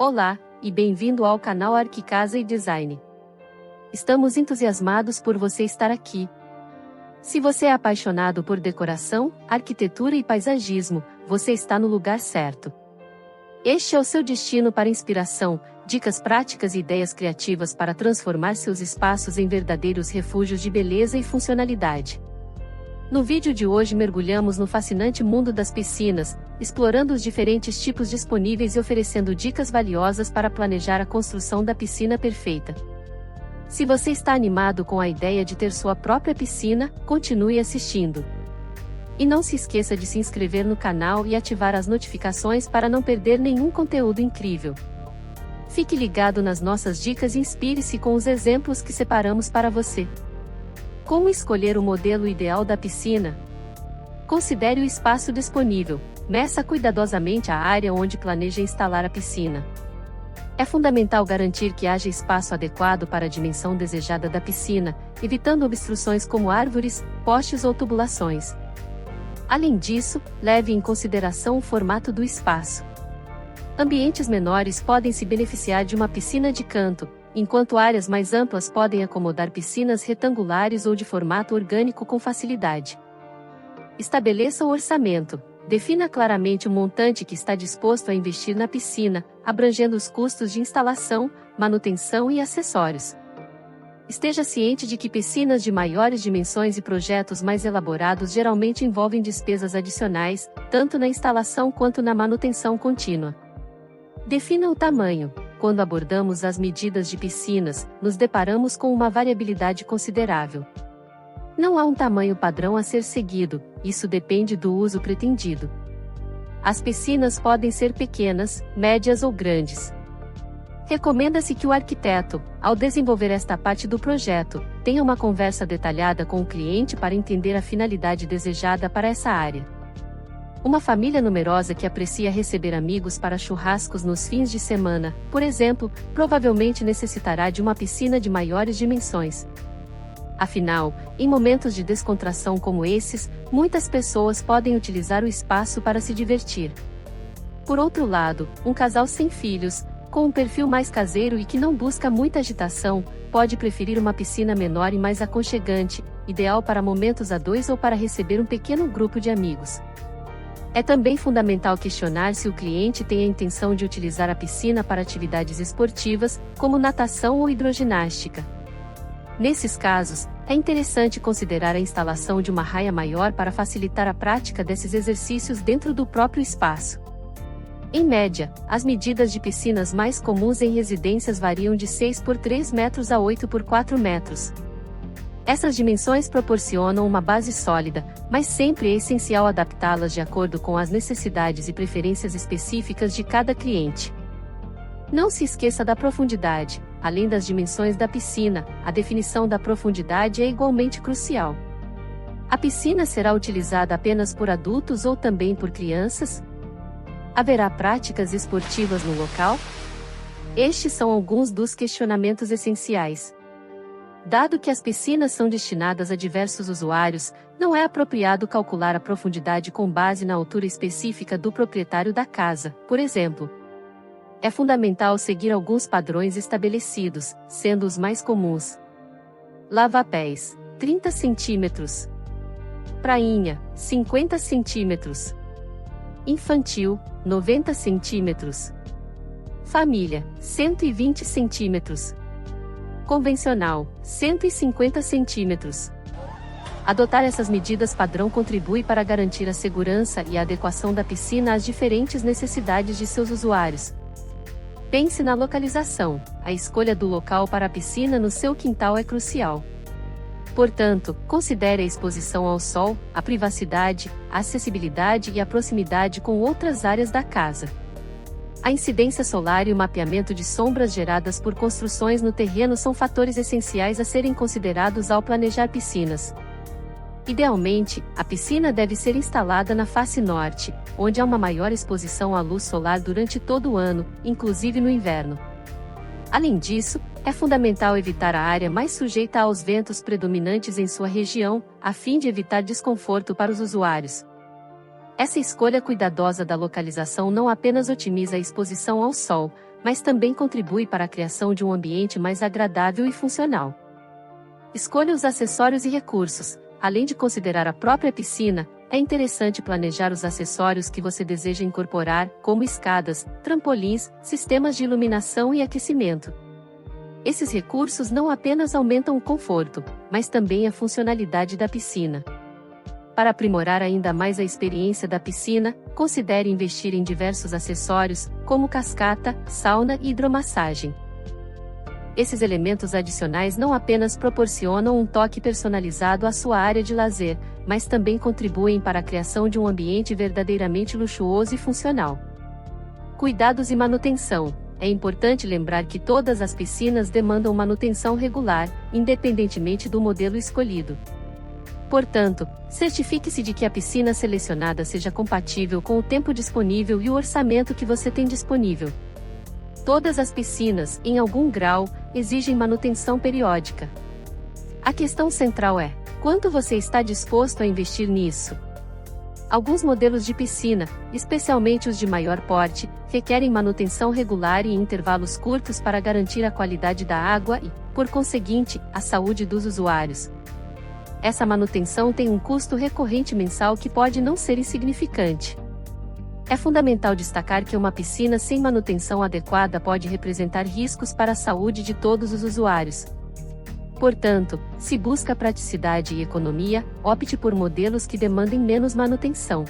Olá, e bem-vindo ao canal Arquicasa e Design. Estamos entusiasmados por você estar aqui. Se você é apaixonado por decoração, arquitetura e paisagismo, você está no lugar certo. Este é o seu destino para inspiração, dicas práticas e ideias criativas para transformar seus espaços em verdadeiros refúgios de beleza e funcionalidade. No vídeo de hoje mergulhamos no fascinante mundo das piscinas, explorando os diferentes tipos disponíveis e oferecendo dicas valiosas para planejar a construção da piscina perfeita. Se você está animado com a ideia de ter sua própria piscina, continue assistindo. E não se esqueça de se inscrever no canal e ativar as notificações para não perder nenhum conteúdo incrível. Fique ligado nas nossas dicas e inspire-se com os exemplos que separamos para você. Como escolher o modelo ideal da piscina? Considere o espaço disponível. Meça cuidadosamente a área onde planeja instalar a piscina. É fundamental garantir que haja espaço adequado para a dimensão desejada da piscina, evitando obstruções como árvores, postes ou tubulações. Além disso, leve em consideração o formato do espaço. Ambientes menores podem se beneficiar de uma piscina de canto, enquanto áreas mais amplas podem acomodar piscinas retangulares ou de formato orgânico com facilidade. Estabeleça o orçamento. Defina claramente o montante que está disposto a investir na piscina, abrangendo os custos de instalação, manutenção e acessórios. Esteja ciente de que piscinas de maiores dimensões e projetos mais elaborados geralmente envolvem despesas adicionais, tanto na instalação quanto na manutenção contínua. Defina o tamanho. Quando abordamos as medidas de piscinas, nos deparamos com uma variabilidade considerável. Não há um tamanho padrão a ser seguido, isso depende do uso pretendido. As piscinas podem ser pequenas, médias ou grandes. Recomenda-se que o arquiteto, ao desenvolver esta parte do projeto, tenha uma conversa detalhada com o cliente para entender a finalidade desejada para essa área. Uma família numerosa que aprecia receber amigos para churrascos nos fins de semana, por exemplo, provavelmente necessitará de uma piscina de maiores dimensões. Afinal, em momentos de descontração como esses, muitas pessoas podem utilizar o espaço para se divertir. Por outro lado, um casal sem filhos, com um perfil mais caseiro e que não busca muita agitação, pode preferir uma piscina menor e mais aconchegante, ideal para momentos a dois ou para receber um pequeno grupo de amigos. É também fundamental questionar se o cliente tem a intenção de utilizar a piscina para atividades esportivas, como natação ou hidroginástica. Nesses casos, é interessante considerar a instalação de uma raia maior para facilitar a prática desses exercícios dentro do próprio espaço. Em média, as medidas de piscinas mais comuns em residências variam de 6 por 3 metros a 8 por 4 metros. Essas dimensões proporcionam uma base sólida, mas sempre é essencial adaptá-las de acordo com as necessidades e preferências específicas de cada cliente. Não se esqueça da profundidade. Além das dimensões da piscina, a definição da profundidade é igualmente crucial. A piscina será utilizada apenas por adultos ou também por crianças? Haverá práticas esportivas no local? Estes são alguns dos questionamentos essenciais. Dado que as piscinas são destinadas a diversos usuários, não é apropriado calcular a profundidade com base na altura específica do proprietário da casa, por exemplo. É fundamental seguir alguns padrões estabelecidos, sendo os mais comuns: lava-pés, 30 cm. Prainha, 50 cm. Infantil, 90 cm. Família, 120 cm. Convencional, 150 cm. Adotar essas medidas padrão contribui para garantir a segurança e a adequação da piscina às diferentes necessidades de seus usuários. Pense na localização. A escolha do local para a piscina no seu quintal é crucial. Portanto, considere a exposição ao sol, a privacidade, a acessibilidade e a proximidade com outras áreas da casa. A incidência solar e o mapeamento de sombras geradas por construções no terreno são fatores essenciais a serem considerados ao planejar piscinas. Idealmente, a piscina deve ser instalada na face norte, onde há uma maior exposição à luz solar durante todo o ano, inclusive no inverno. Além disso, é fundamental evitar a área mais sujeita aos ventos predominantes em sua região, a fim de evitar desconforto para os usuários. Essa escolha cuidadosa da localização não apenas otimiza a exposição ao sol, mas também contribui para a criação de um ambiente mais agradável e funcional. Escolha os acessórios e recursos. Além de considerar a própria piscina, é interessante planejar os acessórios que você deseja incorporar, como escadas, trampolins, sistemas de iluminação e aquecimento. Esses recursos não apenas aumentam o conforto, mas também a funcionalidade da piscina. Para aprimorar ainda mais a experiência da piscina, considere investir em diversos acessórios, como cascata, sauna e hidromassagem. Esses elementos adicionais não apenas proporcionam um toque personalizado à sua área de lazer, mas também contribuem para a criação de um ambiente verdadeiramente luxuoso e funcional. Cuidados e manutenção. É importante lembrar que todas as piscinas demandam manutenção regular, independentemente do modelo escolhido. Portanto, certifique-se de que a piscina selecionada seja compatível com o tempo disponível e o orçamento que você tem disponível. Todas as piscinas, em algum grau, exigem manutenção periódica. A questão central é: quanto você está disposto a investir nisso? Alguns modelos de piscina, especialmente os de maior porte, requerem manutenção regular e em intervalos curtos para garantir a qualidade da água e, por conseguinte, a saúde dos usuários. Essa manutenção tem um custo recorrente mensal que pode não ser insignificante. É fundamental destacar que uma piscina sem manutenção adequada pode representar riscos para a saúde de todos os usuários. Portanto, se busca praticidade e economia, opte por modelos que demandem menos manutenção.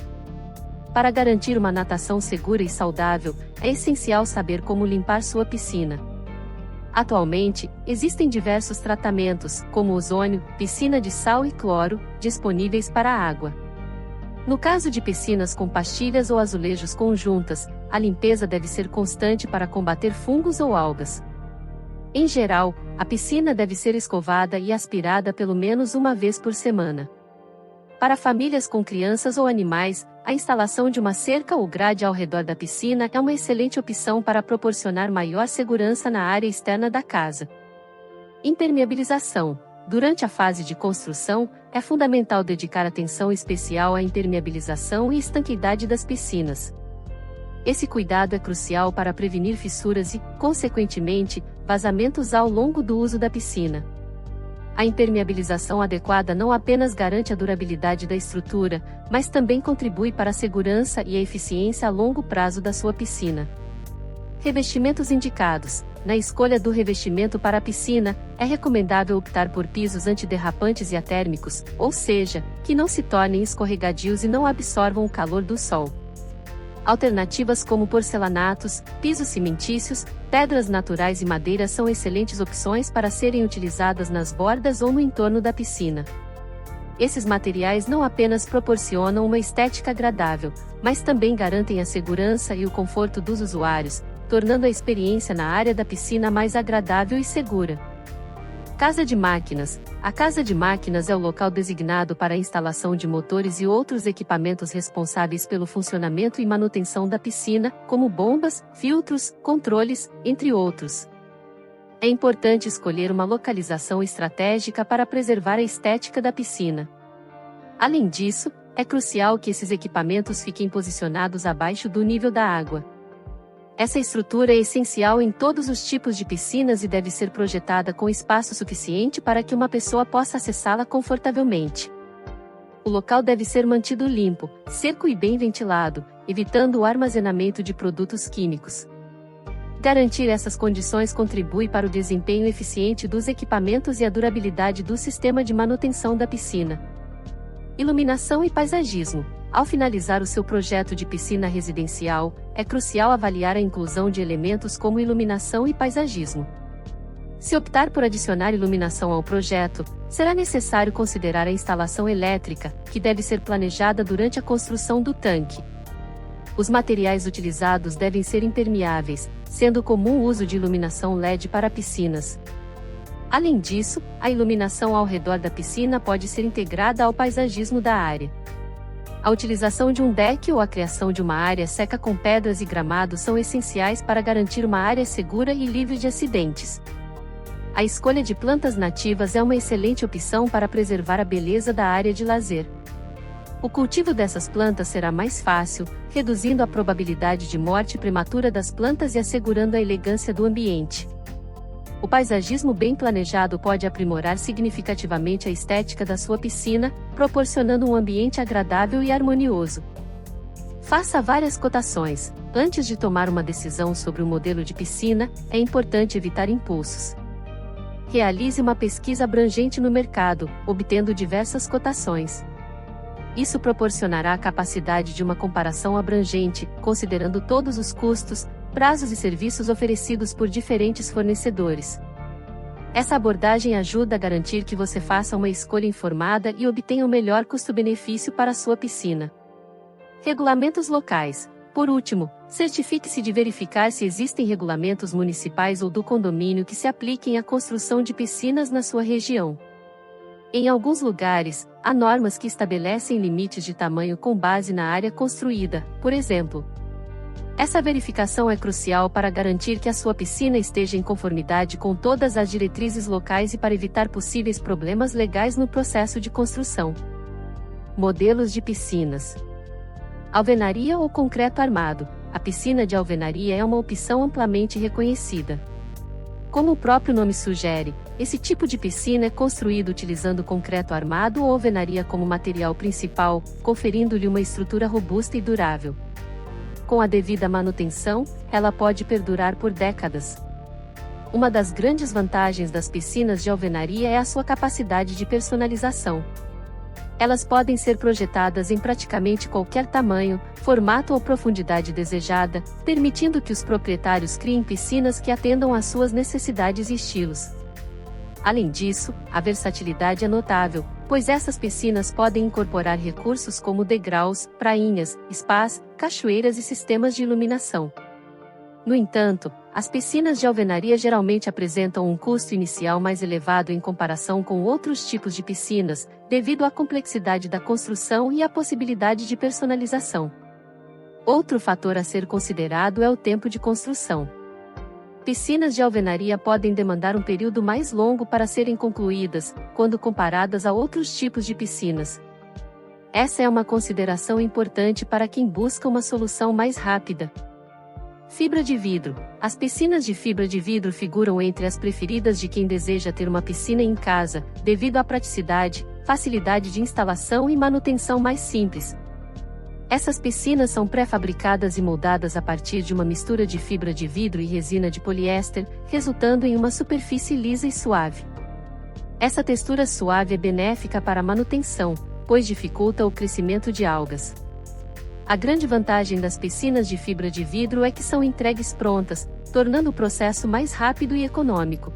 Para garantir uma natação segura e saudável, é essencial saber como limpar sua piscina. Atualmente, existem diversos tratamentos, como ozônio, piscina de sal e cloro, disponíveis para a água. No caso de piscinas com pastilhas ou azulejos conjuntas, a limpeza deve ser constante para combater fungos ou algas. Em geral, a piscina deve ser escovada e aspirada pelo menos uma vez por semana. Para famílias com crianças ou animais, a instalação de uma cerca ou grade ao redor da piscina é uma excelente opção para proporcionar maior segurança na área externa da casa. Impermeabilização. Durante a fase de construção, é fundamental dedicar atenção especial à impermeabilização e estanqueidade das piscinas. Esse cuidado é crucial para prevenir fissuras e, consequentemente, vazamentos ao longo do uso da piscina. A impermeabilização adequada não apenas garante a durabilidade da estrutura, mas também contribui para a segurança e a eficiência a longo prazo da sua piscina. Revestimentos indicados. Na escolha do revestimento para a piscina, é recomendável optar por pisos antiderrapantes e atérmicos, ou seja, que não se tornem escorregadios e não absorvam o calor do sol. Alternativas como porcelanatos, pisos cimentícios, pedras naturais e madeira são excelentes opções para serem utilizadas nas bordas ou no entorno da piscina. Esses materiais não apenas proporcionam uma estética agradável, mas também garantem a segurança e o conforto dos usuários, tornando a experiência na área da piscina mais agradável e segura. Casa de máquinas. A casa de máquinas é o local designado para a instalação de motores e outros equipamentos responsáveis pelo funcionamento e manutenção da piscina, como bombas, filtros, controles, entre outros. É importante escolher uma localização estratégica para preservar a estética da piscina. Além disso, é crucial que esses equipamentos fiquem posicionados abaixo do nível da água. Essa estrutura é essencial em todos os tipos de piscinas e deve ser projetada com espaço suficiente para que uma pessoa possa acessá-la confortavelmente. O local deve ser mantido limpo, seco e bem ventilado, evitando o armazenamento de produtos químicos. Garantir essas condições contribui para o desempenho eficiente dos equipamentos e a durabilidade do sistema de manutenção da piscina. Iluminação e paisagismo. Ao finalizar o seu projeto de piscina residencial, é crucial avaliar a inclusão de elementos como iluminação e paisagismo. Se optar por adicionar iluminação ao projeto, será necessário considerar a instalação elétrica, que deve ser planejada durante a construção do tanque. Os materiais utilizados devem ser impermeáveis, sendo comum o uso de iluminação LED para piscinas. Além disso, a iluminação ao redor da piscina pode ser integrada ao paisagismo da área. A utilização de um deck ou a criação de uma área seca com pedras e gramado são essenciais para garantir uma área segura e livre de acidentes. A escolha de plantas nativas é uma excelente opção para preservar a beleza da área de lazer. O cultivo dessas plantas será mais fácil, reduzindo a probabilidade de morte prematura das plantas e assegurando a elegância do ambiente. O paisagismo bem planejado pode aprimorar significativamente a estética da sua piscina, proporcionando um ambiente agradável e harmonioso. Faça várias cotações. Antes de tomar uma decisão sobre o modelo de piscina, é importante evitar impulsos. Realize uma pesquisa abrangente no mercado, obtendo diversas cotações. Isso proporcionará a capacidade de uma comparação abrangente, considerando todos os custos, prazos e serviços oferecidos por diferentes fornecedores. Essa abordagem ajuda a garantir que você faça uma escolha informada e obtenha o melhor custo-benefício para a sua piscina. Regulamentos locais. Por último, certifique-se de verificar se existem regulamentos municipais ou do condomínio que se apliquem à construção de piscinas na sua região. Em alguns lugares, há normas que estabelecem limites de tamanho com base na área construída, por exemplo. Essa verificação é crucial para garantir que a sua piscina esteja em conformidade com todas as diretrizes locais e para evitar possíveis problemas legais no processo de construção. Modelos de piscinas. Alvenaria ou concreto armado. A piscina de alvenaria é uma opção amplamente reconhecida. Como o próprio nome sugere, esse tipo de piscina é construído utilizando concreto armado ou alvenaria como material principal, conferindo-lhe uma estrutura robusta e durável. Com a devida manutenção, ela pode perdurar por décadas. Uma das grandes vantagens das piscinas de alvenaria é a sua capacidade de personalização. Elas podem ser projetadas em praticamente qualquer tamanho, formato ou profundidade desejada, permitindo que os proprietários criem piscinas que atendam às suas necessidades e estilos. Além disso, a versatilidade é notável, pois essas piscinas podem incorporar recursos como degraus, prainhas, spas, cachoeiras e sistemas de iluminação. No entanto, as piscinas de alvenaria geralmente apresentam um custo inicial mais elevado em comparação com outros tipos de piscinas, devido à complexidade da construção e à possibilidade de personalização. Outro fator a ser considerado é o tempo de construção. Piscinas de alvenaria podem demandar um período mais longo para serem concluídas, quando comparadas a outros tipos de piscinas. Essa é uma consideração importante para quem busca uma solução mais rápida. Fibra de vidro. As piscinas de fibra de vidro figuram entre as preferidas de quem deseja ter uma piscina em casa, devido à praticidade, facilidade de instalação e manutenção mais simples. Essas piscinas são pré-fabricadas e moldadas a partir de uma mistura de fibra de vidro e resina de poliéster, resultando em uma superfície lisa e suave. Essa textura suave é benéfica para a manutenção, pois dificulta o crescimento de algas. A grande vantagem das piscinas de fibra de vidro é que são entregues prontas, tornando o processo mais rápido e econômico.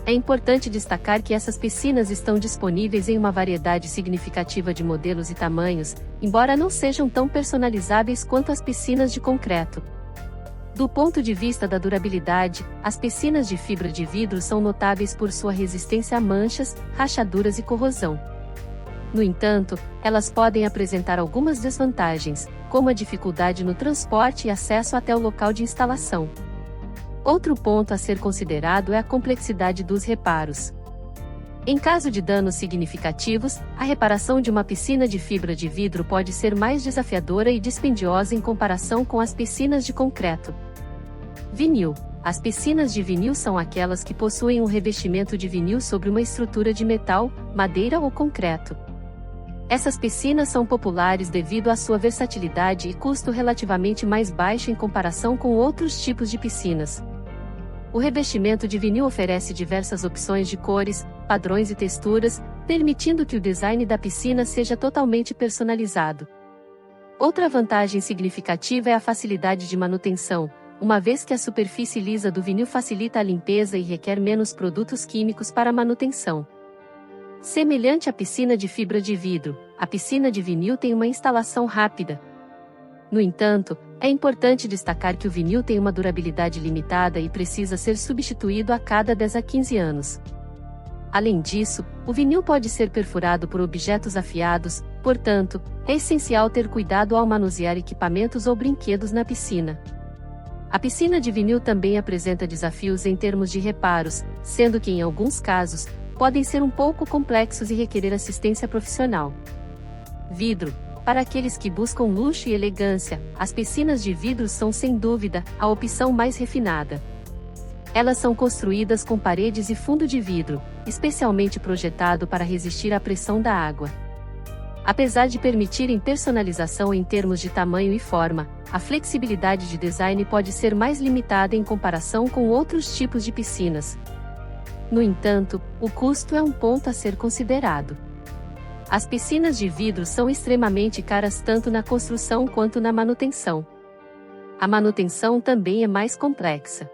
É importante destacar que essas piscinas estão disponíveis em uma variedade significativa de modelos e tamanhos, embora não sejam tão personalizáveis quanto as piscinas de concreto. Do ponto de vista da durabilidade, as piscinas de fibra de vidro são notáveis por sua resistência a manchas, rachaduras e corrosão. No entanto, elas podem apresentar algumas desvantagens, como a dificuldade no transporte e acesso até o local de instalação. Outro ponto a ser considerado é a complexidade dos reparos. Em caso de danos significativos, a reparação de uma piscina de fibra de vidro pode ser mais desafiadora e dispendiosa em comparação com as piscinas de concreto. Vinil. As piscinas de vinil são aquelas que possuem um revestimento de vinil sobre uma estrutura de metal, madeira ou concreto. Essas piscinas são populares devido à sua versatilidade e custo relativamente mais baixo em comparação com outros tipos de piscinas. O revestimento de vinil oferece diversas opções de cores, padrões e texturas, permitindo que o design da piscina seja totalmente personalizado. Outra vantagem significativa é a facilidade de manutenção, uma vez que a superfície lisa do vinil facilita a limpeza e requer menos produtos químicos para a manutenção. Semelhante à piscina de fibra de vidro, a piscina de vinil tem uma instalação rápida. No entanto, é importante destacar que o vinil tem uma durabilidade limitada e precisa ser substituído a cada 10 a 15 anos. Além disso, o vinil pode ser perfurado por objetos afiados, portanto, é essencial ter cuidado ao manusear equipamentos ou brinquedos na piscina. A piscina de vinil também apresenta desafios em termos de reparos, sendo que em alguns casos, podem ser um pouco complexos e requerer assistência profissional. Vidro. Para aqueles que buscam luxo e elegância, as piscinas de vidro são sem dúvida a opção mais refinada. Elas são construídas com paredes e fundo de vidro, especialmente projetado para resistir à pressão da água. Apesar de permitirem personalização em termos de tamanho e forma, a flexibilidade de design pode ser mais limitada em comparação com outros tipos de piscinas. No entanto, o custo é um ponto a ser considerado. As piscinas de vidro são extremamente caras tanto na construção quanto na manutenção. A manutenção também é mais complexa.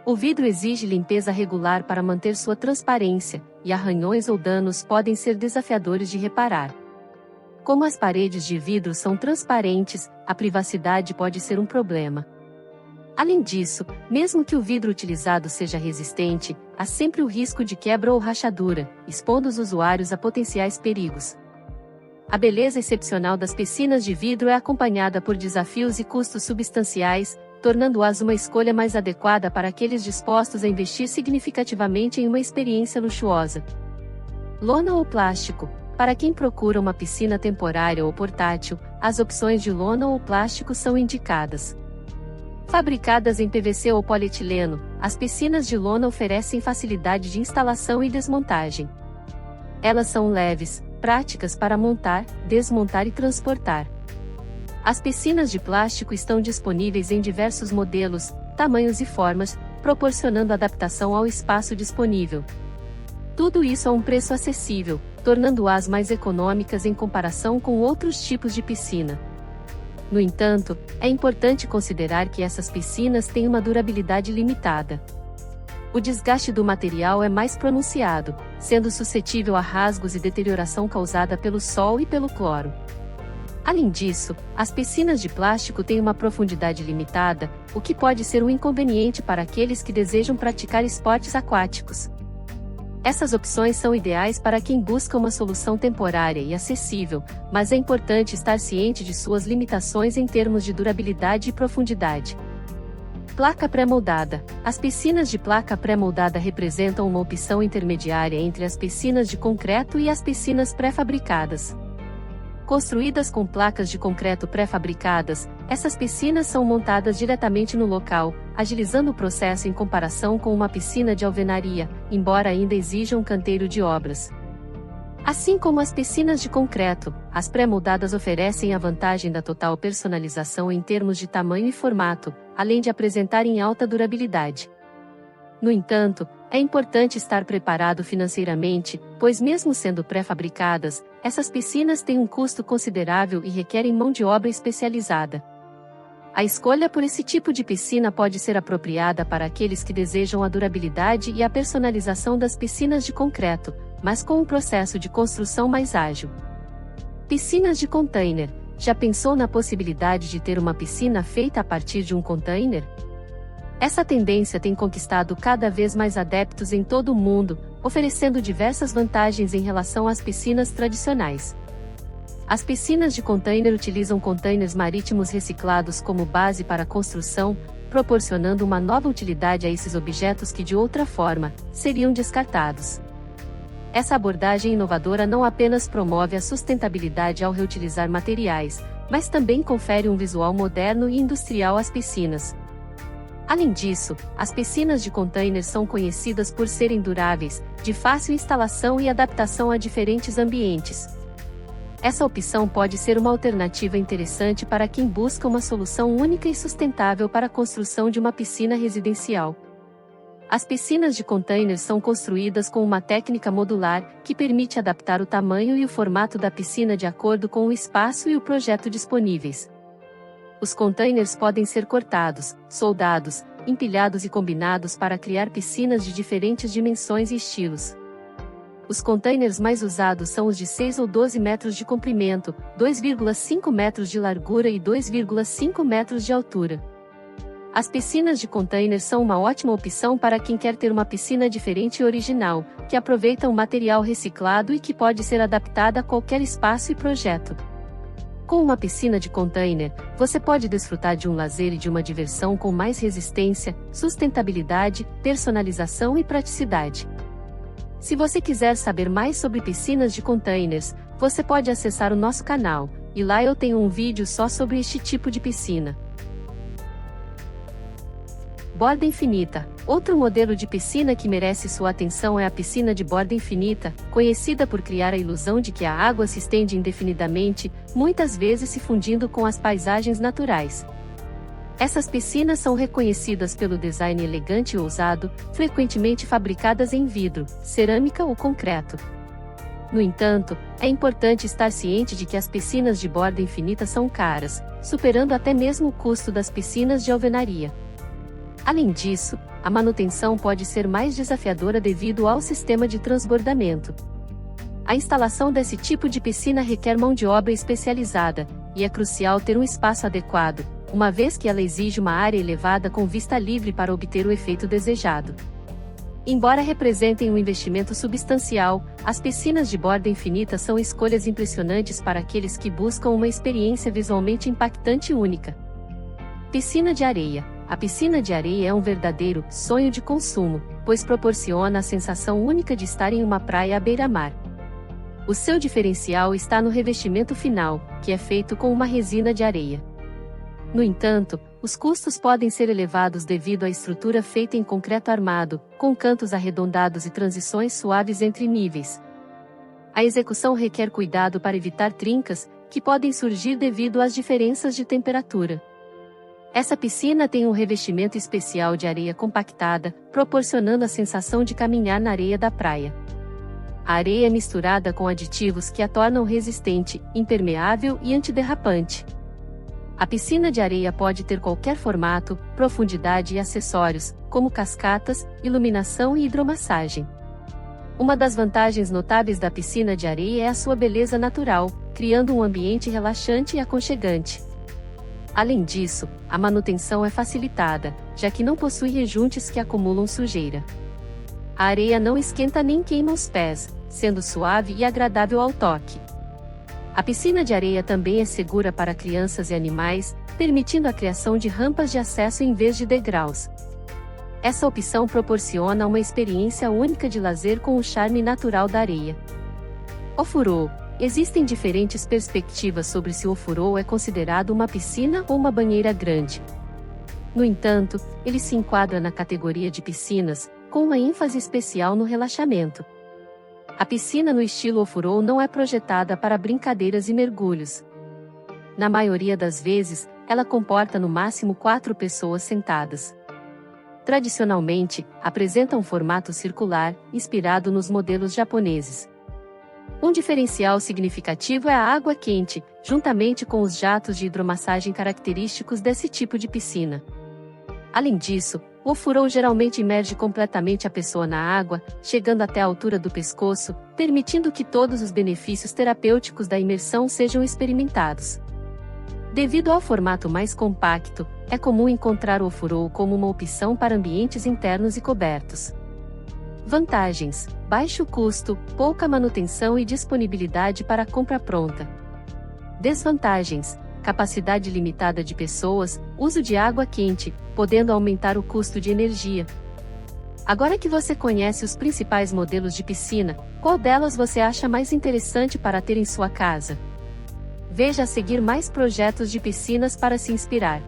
O vidro exige limpeza regular para manter sua transparência, e arranhões ou danos podem ser desafiadores de reparar. Como as paredes de vidro são transparentes, a privacidade pode ser um problema. Além disso, mesmo que o vidro utilizado seja resistente, há sempre o risco de quebra ou rachadura, expondo os usuários a potenciais perigos. A beleza excepcional das piscinas de vidro é acompanhada por desafios e custos substanciais, tornando-as uma escolha mais adequada para aqueles dispostos a investir significativamente em uma experiência luxuosa. Lona ou plástico. Para quem procura uma piscina temporária ou portátil, as opções de lona ou plástico são indicadas. Fabricadas em PVC ou polietileno, as piscinas de lona oferecem facilidade de instalação e desmontagem. Elas são leves, práticas para montar, desmontar e transportar. As piscinas de plástico estão disponíveis em diversos modelos, tamanhos e formas, proporcionando adaptação ao espaço disponível. Tudo isso a um preço acessível, tornando-as mais econômicas em comparação com outros tipos de piscina. No entanto, é importante considerar que essas piscinas têm uma durabilidade limitada. O desgaste do material é mais pronunciado, sendo suscetível a rasgos e deterioração causada pelo sol e pelo cloro. Além disso, as piscinas de plástico têm uma profundidade limitada, o que pode ser um inconveniente para aqueles que desejam praticar esportes aquáticos. Essas opções são ideais para quem busca uma solução temporária e acessível, mas é importante estar ciente de suas limitações em termos de durabilidade e profundidade. Placa pré-moldada. As piscinas de placa pré-moldada representam uma opção intermediária entre as piscinas de concreto e as piscinas pré-fabricadas. Construídas com placas de concreto pré-fabricadas, essas piscinas são montadas diretamente no local, agilizando o processo em comparação com uma piscina de alvenaria, embora ainda exija um canteiro de obras. Assim como as piscinas de concreto, as pré-moldadas oferecem a vantagem da total personalização em termos de tamanho e formato, além de apresentarem alta durabilidade. No entanto, é importante estar preparado financeiramente, pois mesmo sendo pré-fabricadas, essas piscinas têm um custo considerável e requerem mão de obra especializada. A escolha por esse tipo de piscina pode ser apropriada para aqueles que desejam a durabilidade e a personalização das piscinas de concreto, mas com um processo de construção mais ágil. Piscinas de container. Já pensou na possibilidade de ter uma piscina feita a partir de um container? Essa tendência tem conquistado cada vez mais adeptos em todo o mundo, oferecendo diversas vantagens em relação às piscinas tradicionais. As piscinas de container utilizam containers marítimos reciclados como base para a construção, proporcionando uma nova utilidade a esses objetos que de outra forma seriam descartados. Essa abordagem inovadora não apenas promove a sustentabilidade ao reutilizar materiais, mas também confere um visual moderno e industrial às piscinas. Além disso, as piscinas de container são conhecidas por serem duráveis, de fácil instalação e adaptação a diferentes ambientes. Essa opção pode ser uma alternativa interessante para quem busca uma solução única e sustentável para a construção de uma piscina residencial. As piscinas de container são construídas com uma técnica modular, que permite adaptar o tamanho e o formato da piscina de acordo com o espaço e o projeto disponíveis. Os containers podem ser cortados, soldados, empilhados e combinados para criar piscinas de diferentes dimensões e estilos. Os containers mais usados são os de 6 ou 12 metros de comprimento, 2,5 metros de largura e 2,5 metros de altura. As piscinas de container são uma ótima opção para quem quer ter uma piscina diferente e original, que aproveita um material reciclado e que pode ser adaptada a qualquer espaço e projeto. Com uma piscina de container, você pode desfrutar de um lazer e de uma diversão com mais resistência, sustentabilidade, personalização e praticidade. Se você quiser saber mais sobre piscinas de containers, você pode acessar o nosso canal, e lá eu tenho um vídeo só sobre este tipo de piscina. Borda infinita. Outro modelo de piscina que merece sua atenção é a piscina de borda infinita, conhecida por criar a ilusão de que a água se estende indefinidamente, muitas vezes se fundindo com as paisagens naturais. Essas piscinas são reconhecidas pelo design elegante e ousado, frequentemente fabricadas em vidro, cerâmica ou concreto. No entanto, é importante estar ciente de que as piscinas de borda infinita são caras, superando até mesmo o custo das piscinas de alvenaria. Além disso, a manutenção pode ser mais desafiadora devido ao sistema de transbordamento. A instalação desse tipo de piscina requer mão de obra especializada, e é crucial ter um espaço adequado, uma vez que ela exige uma área elevada com vista livre para obter o efeito desejado. Embora representem um investimento substancial, as piscinas de borda infinita são escolhas impressionantes para aqueles que buscam uma experiência visualmente impactante e única. Piscina de areia. A piscina de areia é um verdadeiro sonho de consumo, pois proporciona a sensação única de estar em uma praia à beira-mar. O seu diferencial está no revestimento final, que é feito com uma resina de areia. No entanto, os custos podem ser elevados devido à estrutura feita em concreto armado, com cantos arredondados e transições suaves entre níveis. A execução requer cuidado para evitar trincas, que podem surgir devido às diferenças de temperatura. Essa piscina tem um revestimento especial de areia compactada, proporcionando a sensação de caminhar na areia da praia. A areia é misturada com aditivos que a tornam resistente, impermeável e antiderrapante. A piscina de areia pode ter qualquer formato, profundidade e acessórios, como cascatas, iluminação e hidromassagem. Uma das vantagens notáveis da piscina de areia é a sua beleza natural, criando um ambiente relaxante e aconchegante. Além disso, a manutenção é facilitada, já que não possui rejuntes que acumulam sujeira. A areia não esquenta nem queima os pés, sendo suave e agradável ao toque. A piscina de areia também é segura para crianças e animais, permitindo a criação de rampas de acesso em vez de degraus. Essa opção proporciona uma experiência única de lazer com o charme natural da areia. Ofurô. Existem diferentes perspectivas sobre se o ofurô é considerado uma piscina ou uma banheira grande. No entanto, ele se enquadra na categoria de piscinas, com uma ênfase especial no relaxamento. A piscina no estilo ofurô não é projetada para brincadeiras e mergulhos. Na maioria das vezes, ela comporta no máximo 4 pessoas sentadas. Tradicionalmente, apresenta um formato circular, inspirado nos modelos japoneses. Um diferencial significativo é a água quente, juntamente com os jatos de hidromassagem característicos desse tipo de piscina. Além disso, o ofurô geralmente imerge completamente a pessoa na água, chegando até a altura do pescoço, permitindo que todos os benefícios terapêuticos da imersão sejam experimentados. Devido ao formato mais compacto, é comum encontrar o ofurô como uma opção para ambientes internos e cobertos. Vantagens: baixo custo, pouca manutenção e disponibilidade para compra pronta. Desvantagens: capacidade limitada de pessoas, uso de água quente, podendo aumentar o custo de energia. Agora que você conhece os principais modelos de piscina, qual delas você acha mais interessante para ter em sua casa? Veja a seguir mais projetos de piscinas para se inspirar.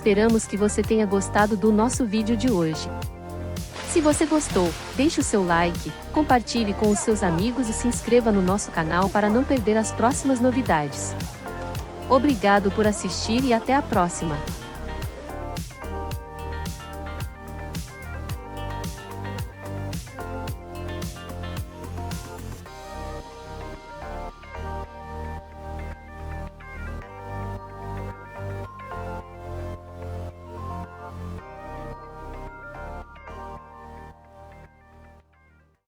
Esperamos que você tenha gostado do nosso vídeo de hoje. Se você gostou, deixe o seu like, compartilhe com os seus amigos e se inscreva no nosso canal para não perder as próximas novidades. Obrigado por assistir e até a próxima!